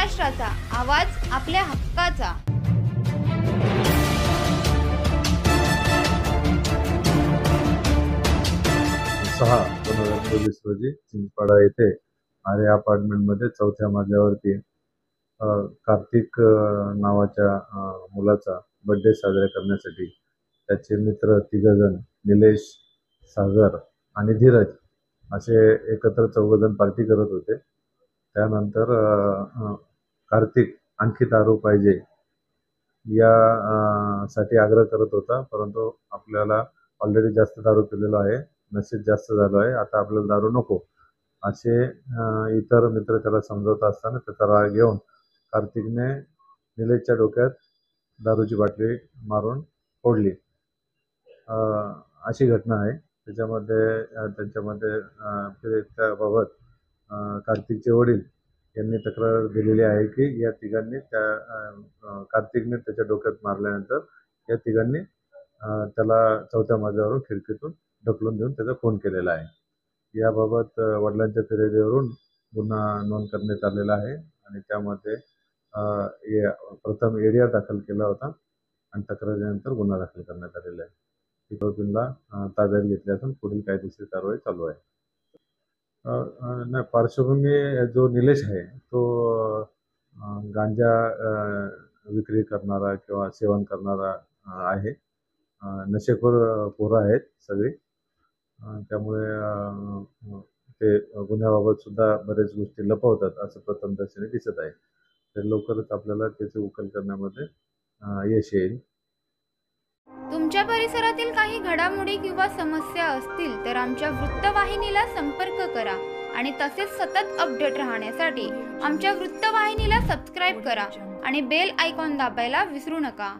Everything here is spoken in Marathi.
महाराष्ट्राचा आवाज आपल्या हक्काचा। 6/2024 रोजी चिंचपाडा येथे आर्या अपार्टमेंटमध्ये 4थ्या मजल्यावरती कार्तिक नावाच्या मुलाचा बर्थडे साजरा करण्यासाठी त्याचे मित्र 3 जण निलेश, सागर आणि धीरज असे एकत्र 4 जण पार्टी करत होते। त्यानंतर कार्तिक आणखी दारू पाहिजे या साठी आग्रह करत होता, परंतु आपल्याला ऑलरेडी जास्त दारू पिलेलो आहे, नशेत जास्त झालो आहे, आता आपल्याला दारू नको असे इतर मित्र त्याला समजवत असताना त्याचा राग घेऊन कार्तिकने निलेशच्या डोक्यात दारूची बाटली मारून फोडली। अशी घटना आहे। त्यांच्यामध्ये त्याबाबत कार्तिकचे वडील यांनी तक्रार दिलेली आहे की या तिघांनी कार्तिकने त्याच्या डोक्यात मारल्यानंतर या तिघांनी त्याला 4थ्या मजल्यावरून खिडकीतून ढकलून देऊन त्याचा खून केलेला आहे। याबाबत वडिलांच्या फिर्यादीवरून गुन्हा नोंद करण्यात आलेला आहे आणि त्यामध्ये प्रथम एडीआर दाखल केला होता आणि तक्रारीनंतर गुन्हा दाखल करण्यात आलेला आहे। आरोपींना ताब्यात घेतले असून पुढील कायदेशीर कारवाई चालू आहे। पार्श्वभूमी जो निलेश आहे तो गांजा विक्री करणारा किंवा सेवन करणारा आहे। नशेखोर पोरं आहेत सगळी, त्यामुळे ते गुन्ह्याबाबत सुद्धा बरेच गोष्टी लपवतात असं प्रथमदर्शनी दिसत आहे। तर लवकरच आपल्याला त्याची उकल करण्यामध्ये यश येईल। तुमच्या परिसरातील काही घडामोडी किंवा समस्या असतील तर आमच्या वृत्तवाहिनीला संपर्क करा आणि तसेच सतत अपडेट राहण्यासाठी आमच्या वृत्तवाहिनीला सबस्क्राइब करा आणि बेल आयकॉन दाबायला विसरू नका।